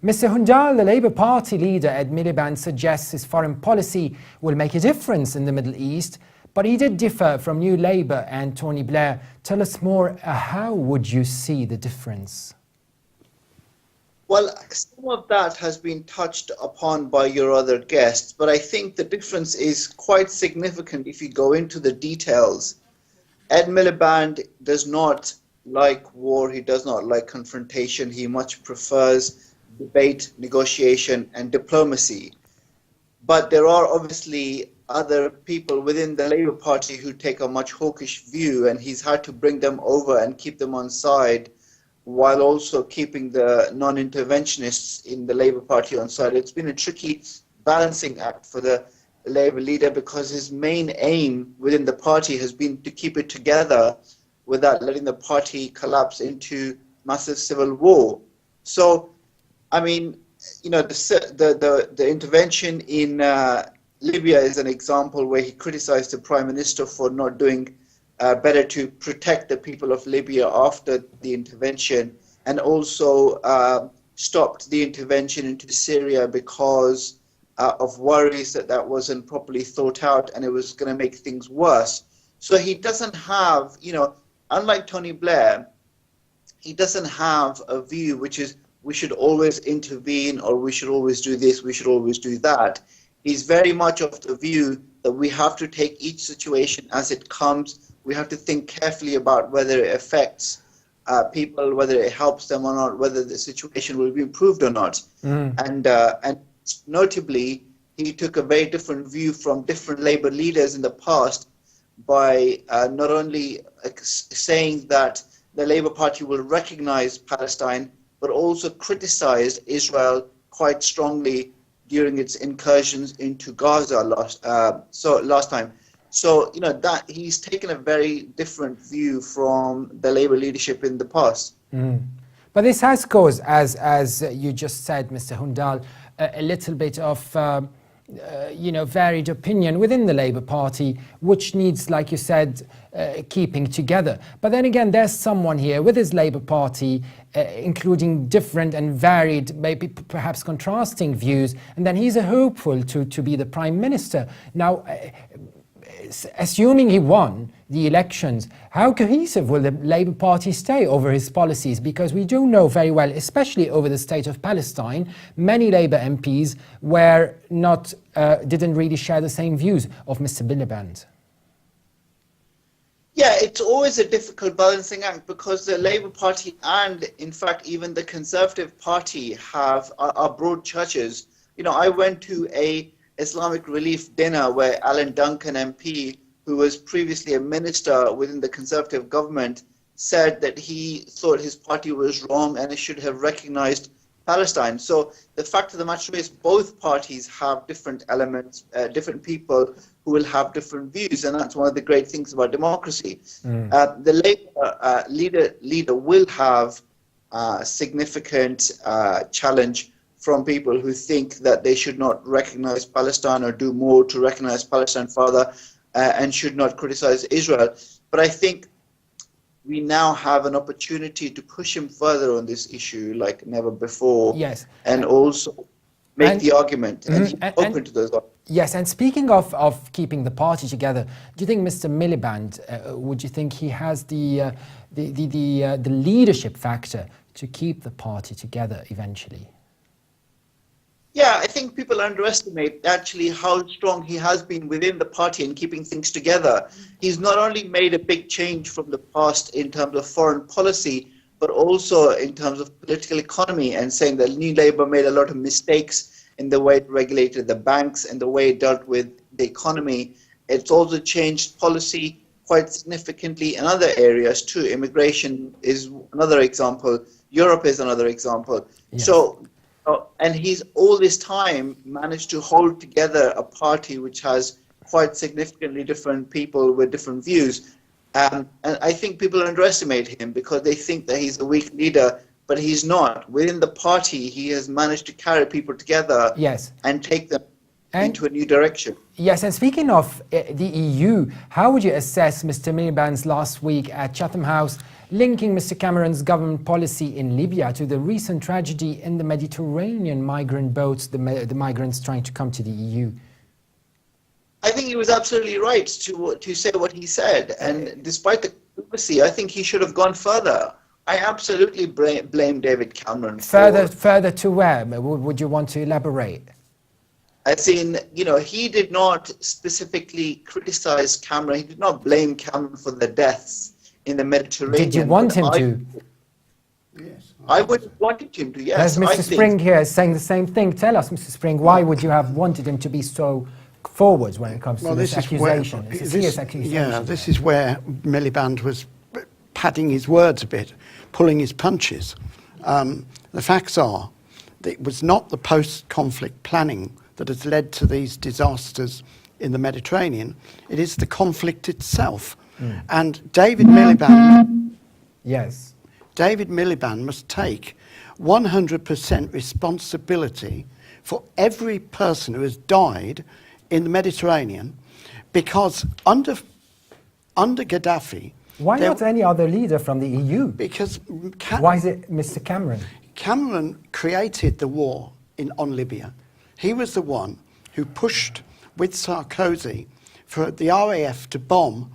Mr. Hundal, the Labour Party leader at Miliband, suggests his foreign policy will make a difference in the Middle East, but he did differ from New Labour and Tony Blair. Tell us more, how would you see the difference? Well, some of that has been touched upon by your other guests, but I think the difference is quite significant if you go into the details. Ed Miliband does not like war, he does not like confrontation, he much prefers debate, negotiation, and diplomacy. But there are obviously other people within the Labour Party who take a much hawkish view, and he's had to bring them over and keep them on side, while also keeping the non-interventionists in the Labour Party on side. It's been a tricky balancing act for the Labour leader, because his main aim within the party has been to keep it together without letting the party collapse into massive civil war. So, I mean, you know, the intervention in Libya is an example where he criticized the Prime Minister for not doing better to protect the people of Libya after the intervention, and also stopped the intervention into Syria because of worries that wasn't properly thought out and it was going to make things worse. So he doesn't have, you know, unlike Tony Blair, he doesn't have a view which is we should always intervene, or we should always do this, we should always do that. He's very much of the view that we have to take each situation as it comes. We have to think carefully about whether it affects people, whether it helps them or not, whether the situation will be improved or not. And notably, he took a very different view from different Labour leaders in the past by not only saying that the Labour Party will recognize Palestine, but also criticized Israel quite strongly during its incursions into Gaza last time. So, you know, that he's taken a very different view from the Labour leadership in the past. But this has caused, as you just said, Mr. Hundal, a little bit of you know, varied opinion within the Labour Party, which needs, like you said, keeping together. But then again, there's someone here with his Labour Party, including different and varied, maybe perhaps contrasting views, and then he's a hopeful to be the Prime Minister. Now, assuming he won the elections, how cohesive will the Labour Party stay over his policies? Because we do know very well, especially over the state of Palestine, many Labour MPs were not, didn't really share the same views of Mr. Miliband. Yeah, it's always a difficult balancing act, because the Labour Party and, in fact, even the Conservative Party are broad churches. You know, I went to a Islamic Relief dinner where Alan Duncan MP, who was previously a minister within the Conservative government, said that he thought his party was wrong and it should have recognized Palestine. So the fact of the matter is, both parties have different elements, different people who will have different views, and that's one of the great things about democracy. The Labour leader will have a significant challenge from people who think that they should not recognize Palestine or do more to recognize Palestine further, and should not criticize Israel. But I think we now have an opportunity to push him further on this issue like never before. Yes. And also make the argument, and he's open to those arguments. Yes, and speaking of keeping the party together, do you think Mr. Miliband, would you think he has the leadership factor to keep the party together eventually? Yeah, I think people underestimate actually how strong he has been within the party and keeping things together. He's not only made a big change from the past in terms of foreign policy, but also in terms of political economy, and saying that New Labour made a lot of mistakes in the way it regulated the banks and the way it dealt with the economy. It's also changed policy quite significantly in other areas too. Immigration is another example. Europe is another example. Yes. So, and he's all this time managed to hold together a party which has quite significantly different people with different views. And I think people underestimate him because they think that he's a weak leader, but he's not. Within the party, he has managed to carry people together. Yes. And take them into a new direction. Yes, and speaking of the EU, how would you assess Mr. Miliband's last week at Chatham House linking Mr. Cameron's government policy in Libya to the recent tragedy in the Mediterranean migrant boats, the migrants trying to come to the EU? I think he was absolutely right to say what he said, and despite the controversy, I think he should have gone further. I absolutely blame David Cameron. Further to where? Would you want to elaborate? As in, he did not specifically criticize Cameron. He did not blame Cameron for the deaths in the Mediterranean. Did you want him to? Yes. I would have wanted him to, yes. There's Mr. Spring here saying the same thing. Tell us, Mr. Spring, why would you have wanted him to be so forward when it comes to this accusation? It's a serious accusation. Yeah, this is where Miliband was padding his words a bit, pulling his punches. The facts are that it was not the post-conflict planning that has led to these disasters in the Mediterranean. It is the conflict itself. And David Miliband... Yes. David Miliband must take 100% responsibility for every person who has died in the Mediterranean, because under Gaddafi... Why not any other leader from the EU? Because... Why is it Mr. Cameron? Cameron created the war on Libya. He was the one who pushed with Sarkozy for the RAF to bomb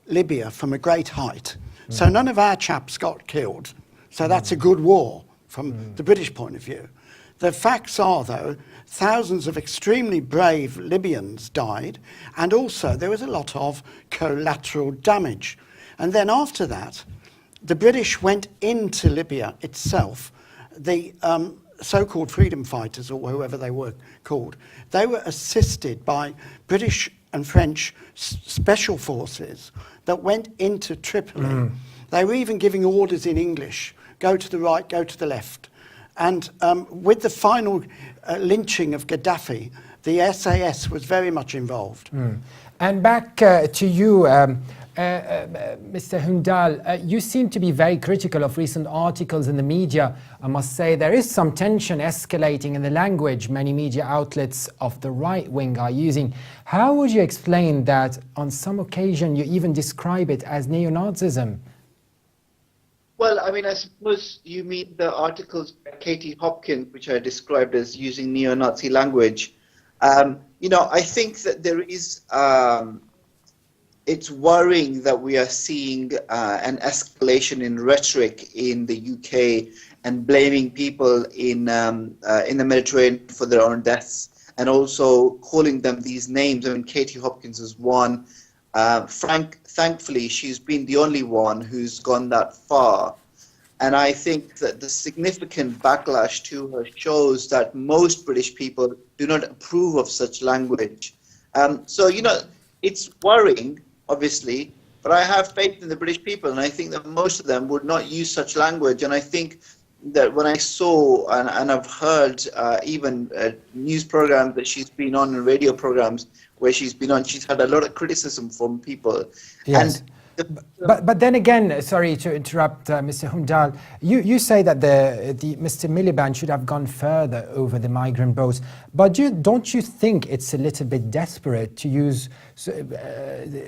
Libya from a great height. So none of our chaps got killed. So that's a good war from the British point of view. The facts are, though, thousands of extremely brave Libyans died, and also there was a lot of collateral damage. And then after that, the British went into Libya itself. The so-called freedom fighters, or whoever they were called, they were assisted by British and French special forces that went into Tripoli. They were even giving orders in English, go to the right, go to the left. And with the final lynching of Gaddafi, the SAS was very much involved. And back to you, Mr. Hundal, you seem to be very critical of recent articles in the media. I must say there is some tension escalating in the language many media outlets of the right wing are using. How would you explain that on some occasion you even describe it as neo-Nazism? Well, I mean, I suppose you mean the articles by Katie Hopkins, which I described as using neo-Nazi language. I think that there is... it's worrying that we are seeing an escalation in rhetoric in the UK and blaming people in the Mediterranean for their own deaths, and also calling them these names. I mean, Katie Hopkins is one. Thankfully, she's been the only one who's gone that far. And I think that the significant backlash to her shows that most British people do not approve of such language. It's worrying, obviously, but I have faith in the British people, and I think that most of them would not use such language. And I think that when I saw and I've heard even news programs that she's been on and radio programs where she's been on, she's had a lot of criticism from people. Yes. But then again, sorry to interrupt, Mr. Hundal, you say that the Mr. Miliband should have gone further over the migrant boats, but don't you think it's a little bit desperate to use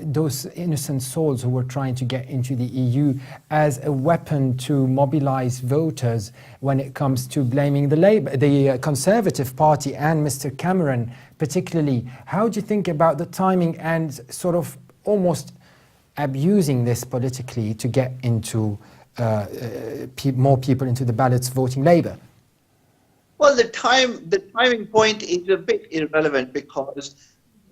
those innocent souls who were trying to get into the EU as a weapon to mobilize voters when it comes to blaming the Conservative Party and Mr. Cameron particularly? How do you think about the timing and sort of almost abusing this politically to get into more people into the ballots voting Labour? Well, the timing point is a bit irrelevant because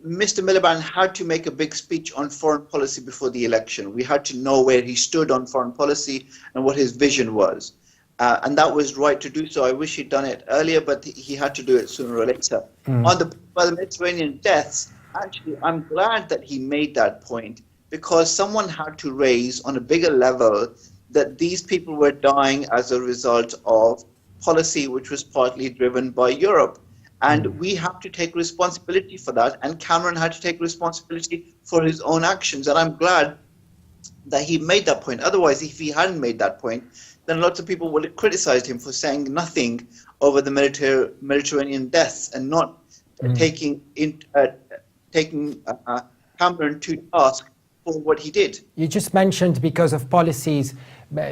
Mr. Miliband had to make a big speech on foreign policy before the election. We had to know where he stood on foreign policy and what his vision was. And that was right to do so. I wish he'd done it earlier, but he had to do it sooner or later. By the Mediterranean deaths, actually, I'm glad that he made that point, because someone had to raise on a bigger level that these people were dying as a result of policy which was partly driven by Europe. And we have to take responsibility for that. And Cameron had to take responsibility for his own actions. And I'm glad that he made that point. Otherwise, if he hadn't made that point, then lots of people would have criticized him for saying nothing over the Mediterranean deaths and not taking Cameron to task for what he did. You just mentioned because of policies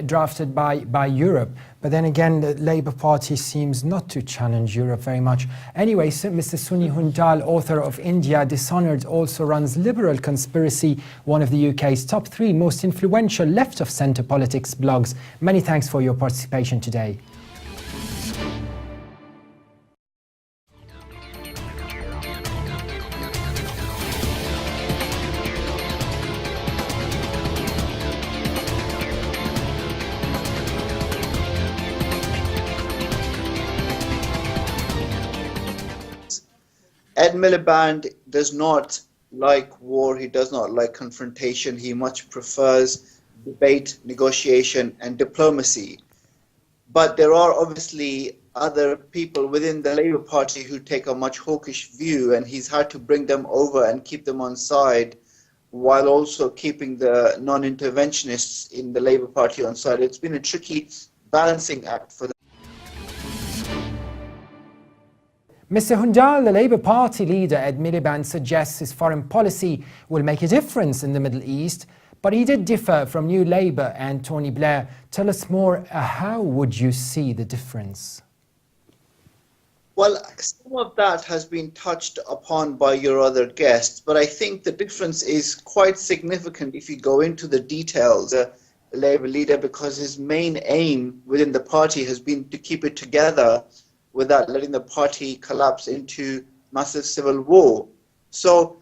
drafted by Europe. But then again, the Labour Party seems not to challenge Europe very much. Anyway, so Mr. Sunny Hundal, author of India Dishonoured, also runs Liberal Conspiracy, one of the UK's top 3 most influential left-of-centre politics blogs. Many thanks for your participation today. Ed Miliband does not like war, he does not like confrontation, he much prefers debate, negotiation and diplomacy. But there are obviously other people within the Labour Party who take a much hawkish view, and he's had to bring them over and keep them on side while also keeping the non-interventionists in the Labour Party on side. It's been a tricky balancing act for them. Mr. Hundal, the Labour Party leader Ed Miliband, suggests his foreign policy will make a difference in the Middle East, but he did differ from New Labour and Tony Blair. Tell us more, how would you see the difference? Well, some of that has been touched upon by your other guests, but I think the difference is quite significant if you go into the details. The Labour leader, because his main aim within the party has been to keep it together without letting the party collapse into massive civil war. So